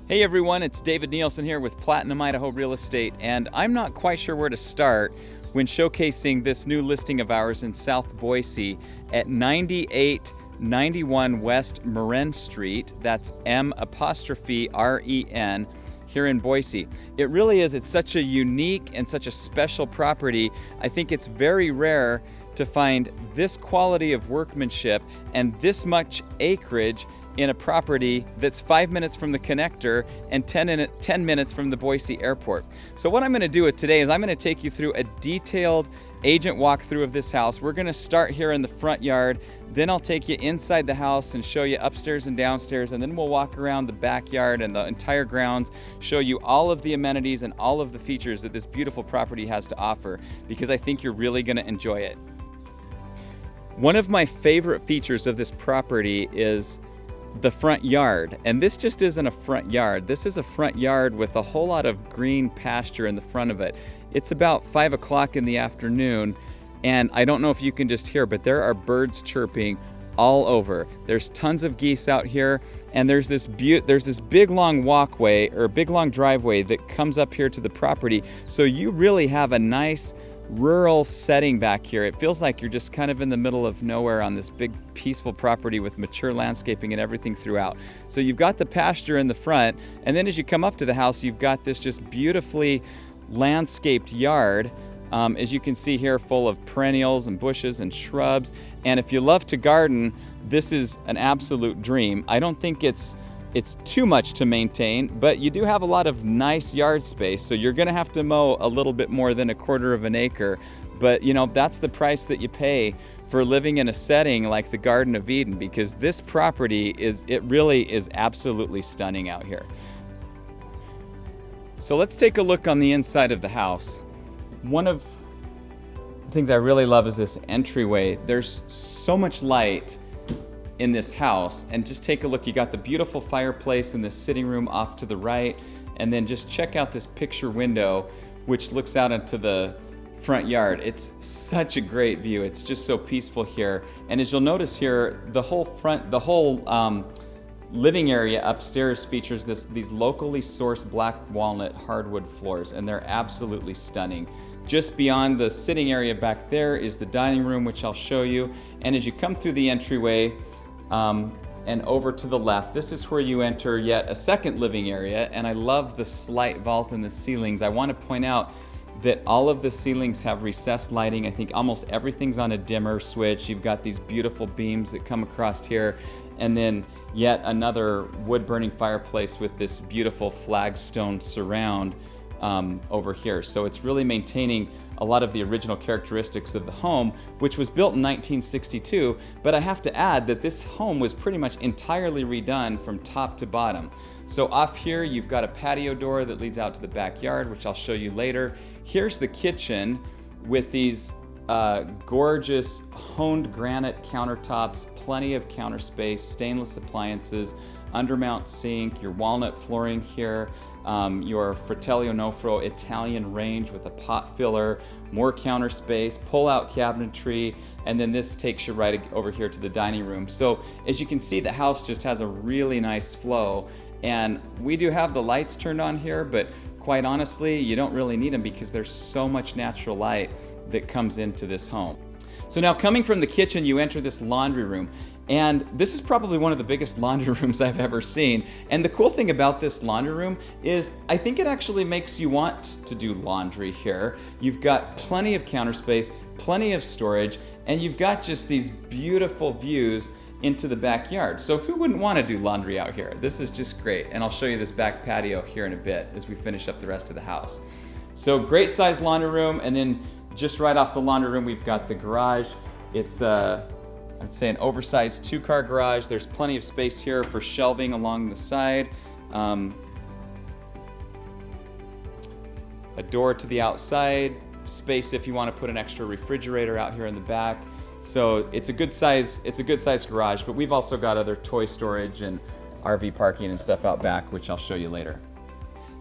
Hey everyone, it's David Nielsen here with Platinum Idaho Real Estate, and I'm not quite sure where to start when showcasing this new listing of ours in South Boise at 9891 West Marin Street. That's M''REN here in Boise. It really is, it's such a unique and such a special property. I think it's very rare to find this quality of workmanship and this much acreage in a property that's 5 minutes from the connector and 10 minutes from the Boise airport. So what I'm gonna do today is I'm gonna take you through a detailed agent walkthrough of this house. We're gonna start here in the front yard, then I'll take you inside the house and show you upstairs and downstairs, and then we'll walk around the backyard and the entire grounds, show you all of the amenities and all of the features that this beautiful property has to offer, because I think you're really gonna enjoy it. One of my favorite features of this property is the front yard, and this just isn't a front yard. This is a front yard with a whole lot of green pasture in the front of it. It's about 5 o'clock in the afternoon, and I don't know if you can just hear, but there are birds chirping all over. There's tons of geese out here, and there's this big long walkway or big long driveway that comes up here to the property. So you really have a nice rural setting back here. It feels like you're just kind of in the middle of nowhere on this big peaceful property with mature landscaping and everything throughout. So you've got the pasture in the front, and then as you come up to the house, you've got this just beautifully landscaped yard, as you can see here, full of perennials and bushes and shrubs. And if you love to garden, this is an absolute dream. I don't think it's too much to maintain, but you do have a lot of nice yard space, so you're gonna have to mow a little bit more than 1/4 of an acre. But you know, that's the price that you pay for living in a setting like the Garden of Eden, because this property really is absolutely stunning out here. So let's take a look on the inside of the house. One of the things I really love is this entryway. There's so much light in this house, and just take a look. You got the beautiful fireplace in the sitting room off to the right, and then just check out this picture window which looks out into the front yard. It's such a great view. It's just so peaceful here. And as you'll notice here, the whole living area upstairs features these locally sourced black walnut hardwood floors, and they're absolutely stunning. Just beyond the sitting area back there is the dining room, which I'll show you. And as you come through the entryway and over to the left, this is where you enter yet a second living area. And I love the slight vault in the ceilings. I want to point out that all of the ceilings have recessed lighting. I think almost everything's on a dimmer switch. You've got these beautiful beams that come across here, and then yet another wood-burning fireplace with this beautiful flagstone surround over here. So it's really maintaining a lot of the original characteristics of the home, which was built in 1962. But I have to add that this home was pretty much entirely redone from top to bottom. So off here, you've got a patio door that leads out to the backyard, which I'll show you later. Here's the kitchen with these gorgeous honed granite countertops, plenty of counter space, stainless appliances, undermount sink, your walnut flooring here, your Fratello Nofro Italian range with a pot filler, more counter space, pull-out cabinetry, and then this takes you right over here to the dining room. So as you can see, the house just has a really nice flow, and we do have the lights turned on here, but quite honestly, you don't really need them because there's so much natural light that comes into this home. So now coming from the kitchen, you enter this laundry room. And this is probably one of the biggest laundry rooms I've ever seen. And the cool thing about this laundry room is I think it actually makes you want to do laundry here. You've got plenty of counter space, plenty of storage, and you've got just these beautiful views into the backyard. So who wouldn't want to do laundry out here? This is just great. And I'll show you this back patio here in a bit as we finish up the rest of the house. So great sized laundry room, and then just right off the laundry room, we've got the garage. It's I'd say an oversized 2-car garage. There's plenty of space here for shelving along the side. A door to the outside, space if you want to put an extra refrigerator out here in the back. So it's a good size garage, but we've also got other toy storage and RV parking and stuff out back, which I'll show you later.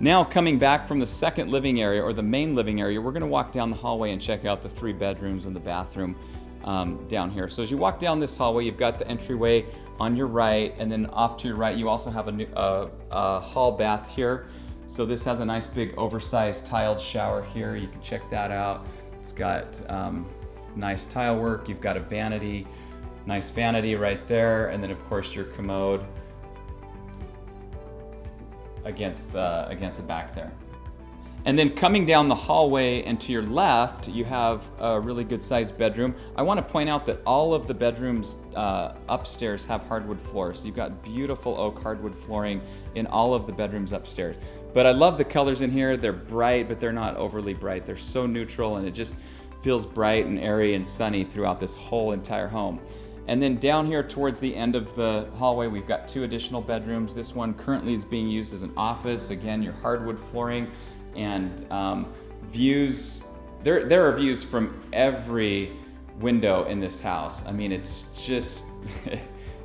Now coming back from the second living area, or the main living area, we're going to walk down the hallway and check out the 3 bedrooms and the bathroom. down here. So as you walk down this hallway, you've got the entryway on your right, and then off to your right, you also have a hall bath here. So this has a nice big oversized tiled shower here. You can check that out. It's got nice tile work. You've got a vanity, nice vanity right there, and then of course your commode against the back there. And then coming down the hallway and to your left, you have a really good sized bedroom. I want to point out that all of the bedrooms upstairs have hardwood floors. So you've got beautiful oak hardwood flooring in all of the bedrooms upstairs. But I love the colors in here. They're bright, but they're not overly bright. They're so neutral, and it just feels bright and airy and sunny throughout this whole entire home. And then down here towards the end of the hallway, we've got 2 additional bedrooms. This one currently is being used as an office. Again, your hardwood flooring. And views, there are views from every window in this house. I mean, it's just,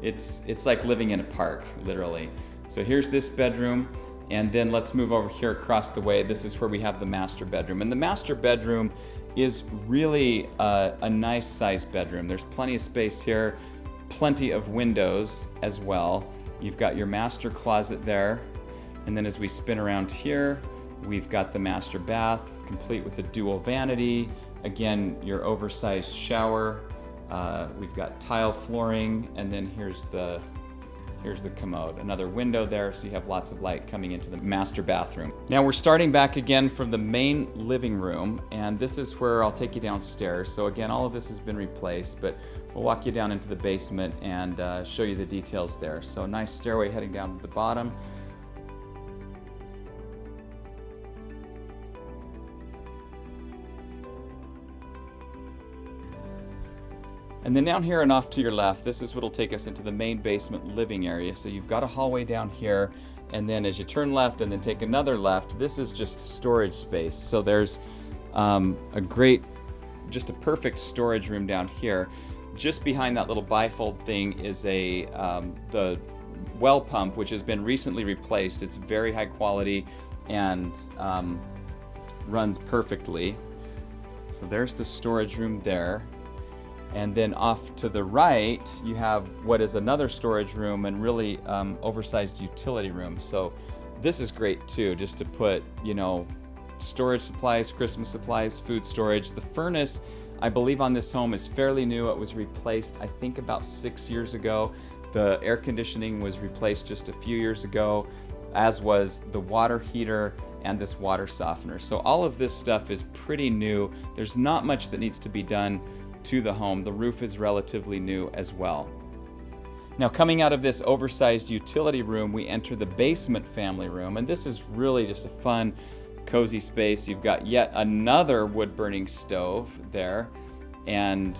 it's like living in a park, literally. So here's this bedroom, and then let's move over here across the way. This is where we have the master bedroom. And the master bedroom is really a nice sized bedroom. There's plenty of space here, plenty of windows as well. You've got your master closet there. And then as we spin around here, we've got the master bath, complete with a dual vanity. Again, your oversized shower. We've got tile flooring, and then here's the commode. Another window there, so you have lots of light coming into the master bathroom. Now we're starting back again from the main living room, and this is where I'll take you downstairs. So again, all of this has been replaced, but we'll walk you down into the basement and show you the details there. So nice stairway heading down to the bottom. And then down here and off to your left, this is what will take us into the main basement living area. So you've got a hallway down here, and then as you turn left and then take another left, this is just storage space. So there's just a perfect storage room down here. Just behind that little bifold thing is the well pump, which has been recently replaced. It's very high quality and runs perfectly. So there's the storage room there. And then off to the right, you have what is another storage room and really oversized utility room. So this is great too, just to put, storage supplies, Christmas supplies, food storage. The furnace, I believe on this home is fairly new. It was replaced, I think about 6 years ago. The air conditioning was replaced just a few years ago, as was the water heater and this water softener. So all of this stuff is pretty new. There's not much that needs to be done to the home. The roof is relatively new as well. Now coming out of this oversized utility room, we enter the basement family room, and this is really just a fun, cozy space. You've got yet another wood burning stove there, and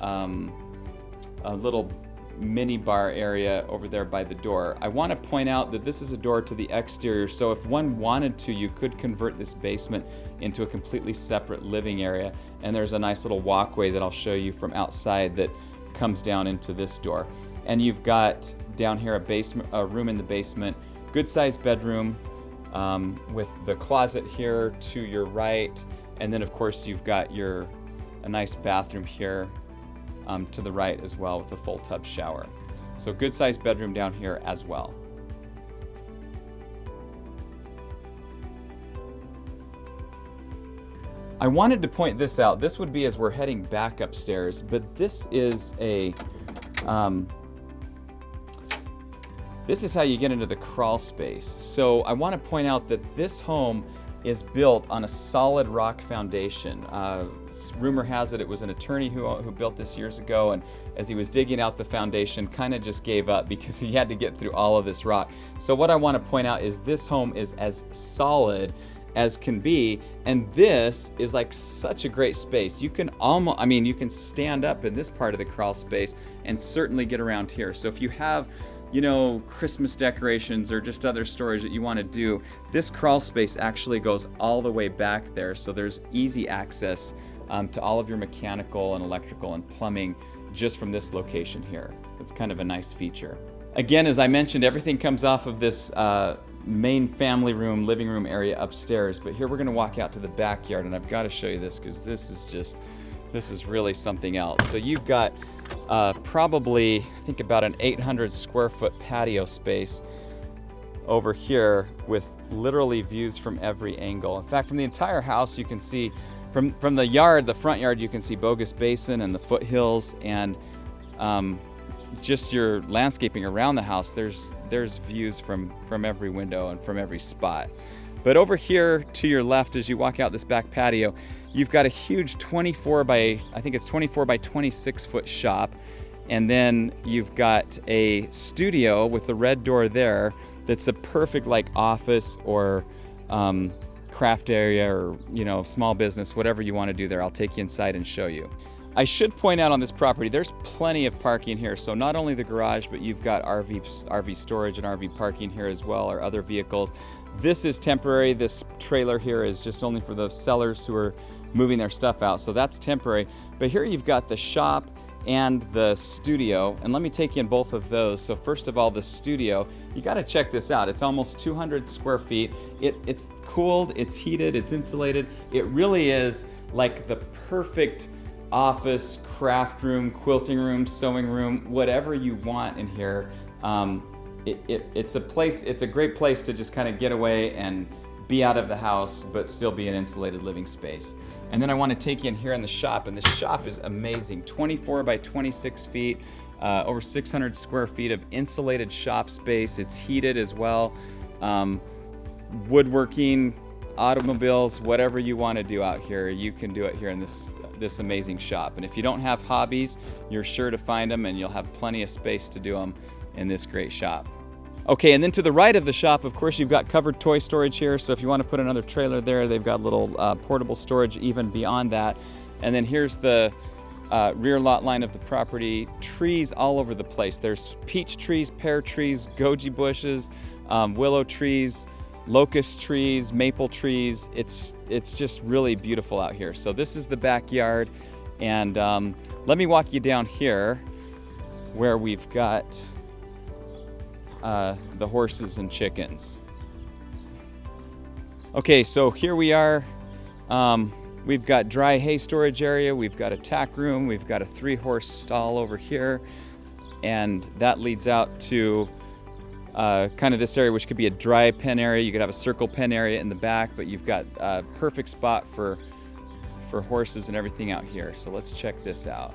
a little mini bar area over there by the door. I want to point out that this is a door to the exterior, so if one wanted to, you could convert this basement into a completely separate living area. And there's a nice little walkway that I'll show you from outside that comes down into this door. And you've got down here a room in the basement, good sized bedroom with the closet here to your right. And then of course you've got a nice bathroom here to the right as well with a full tub shower. So good sized bedroom down here as well. I wanted to point this out. This would be as we're heading back upstairs, but this is this is how you get into the crawl space. So I want to point out that this home is built on a solid rock foundation. Rumor has it was an attorney who built this years ago, and as he was digging out the foundation, kind of just gave up because he had to get through all of this rock. So what I want to point out is this home is as solid as can be, and this is like such a great space. You can you can stand up in this part of the crawl space and certainly get around here. So if you have Christmas decorations or just other storage that you want to do, this crawl space actually goes all the way back there. So there's easy access to all of your mechanical and electrical and plumbing just from this location here. It's kind of a nice feature. Again, as I mentioned, everything comes off of this main family room, living room area upstairs. But here we're going to walk out to the backyard, and I've got to show you this because this This is really something else. So you've got probably, I think, about an 800 square foot patio space over here with literally views from every angle. In fact, from the entire house, you can see from the yard, the front yard, you can see Bogus Basin and the foothills, and just your landscaping around the house. There's views from every window and from every spot. But over here to your left, as you walk out this back patio, you've got a huge 24 by 26 foot shop, and then you've got a studio with the red door there. That's a perfect like office or craft area, or small business, whatever you want to do there. I'll take you inside and show you. I should point out on this property, there's plenty of parking here. So not only the garage, but you've got RV storage and RV parking here as well, or other vehicles. This is temporary. This trailer here is just only for the sellers who are moving their stuff out. So that's temporary. But here you've got the shop and the studio, and let me take you in both of those. So first of all, the studio, you got to check this out. It's almost 200 square feet. It's cooled, it's heated, it's insulated. It really is like the perfect office, craft room, quilting room, sewing room, whatever you want in here. It's a great place to just kind of get away and be out of the house, but still be an insulated living space. And then I want to take you in here in the shop, and the shop is amazing. 24 by 26 feet, over 600 square feet of insulated shop space. It's heated as well. Woodworking, automobiles, whatever you want to do out here, you can do it here in this amazing shop. And if you don't have hobbies, you're sure to find them, and you'll have plenty of space to do them in this great shop. Okay, and then to the right of the shop, of course, you've got covered toy storage here. So if you want to put another trailer there, they've got little portable storage even beyond that. And then here's the rear lot line of the property. Trees all over the place. There's peach trees, pear trees, goji bushes, willow trees, locust trees, maple trees. It's just really beautiful out here. So this is the backyard, and let me walk you down here where we've got the horses and chickens. Okay, so here we are. We've got dry hay storage area, we've got a tack room, we've got a 3-horse stall over here, and that leads out to kind of this area, which could be a dry pen area. You could have a circle pen area in the back, but you've got a perfect spot for horses and everything out here. So let's check this out.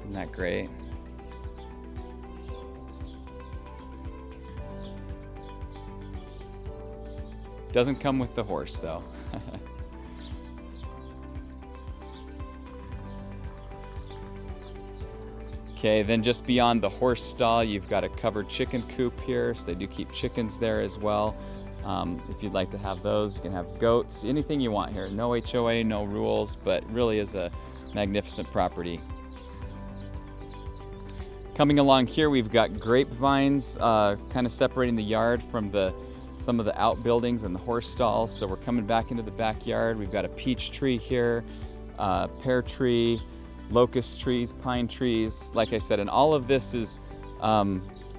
Isn't that great? Doesn't come with the horse though. Okay, then just beyond the horse stall, you've got a covered chicken coop here, so they do keep chickens there as well. If you'd like to have those, you can have goats, anything you want here. No HOA, no rules, but really is a magnificent property. Coming along here, we've got grapevines kind of separating the yard from some of the outbuildings and the horse stalls. So we're coming back into the backyard. We've got a peach tree here, pear tree, locust trees, pine trees, like I said, and all of this is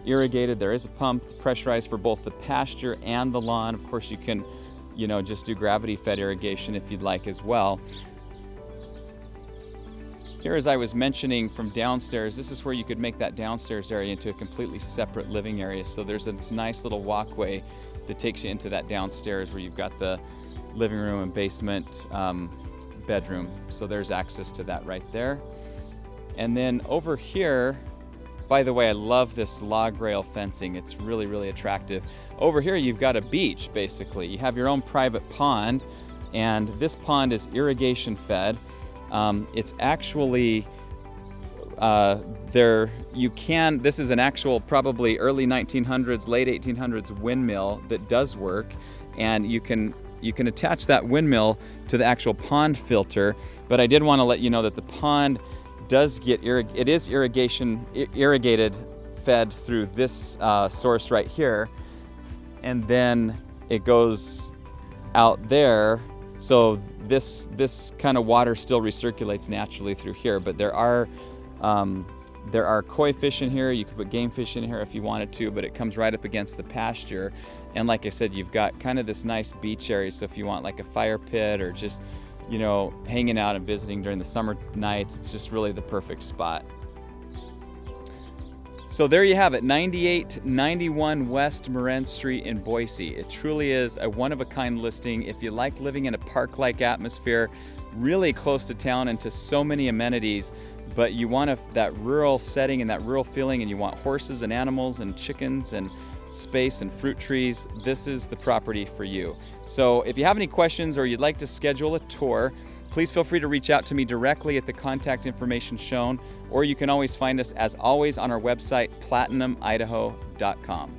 irrigated. There is a pump pressurized for both the pasture and the lawn. Of course, you can, just do gravity-fed irrigation if you'd like as well. Here, as I was mentioning from downstairs, this is where you could make that downstairs area into a completely separate living area. So there's this nice little walkway that takes you into that downstairs where you've got the living room and basement bedroom. So there's access to that right there. And then over here, by the way, I love this log rail fencing. It's really, really attractive. Over here, you've got a beach, basically. You have your own private pond, and this pond is irrigation fed. It's actually this is an actual probably early 1900s, late 1800s windmill that does work, and you can attach that windmill to the actual pond filter. But I did want to let you know that the pond does get irrigated fed through this source right here, and then it goes out there. So this kind of water still recirculates naturally through here, but there are koi fish in here. You could put game fish in here if you wanted to, but it comes right up against the pasture. And like I said, you've got kind of this nice beach area. So if you want like a fire pit or just you know, hanging out and visiting during the summer nights. It's just really the perfect spot. So there you have it, 9891 West Marin Street in Boise. It truly is a one-of-a-kind listing. If you like living in a park-like atmosphere, really close to town and to so many amenities, but you want that rural setting and that rural feeling, and you want horses and animals and chickens and space and fruit trees, this is the property for you. So if you have any questions or you'd like to schedule a tour, please feel free to reach out to me directly at the contact information shown, or you can always find us, as always, on our website, platinumidaho.com.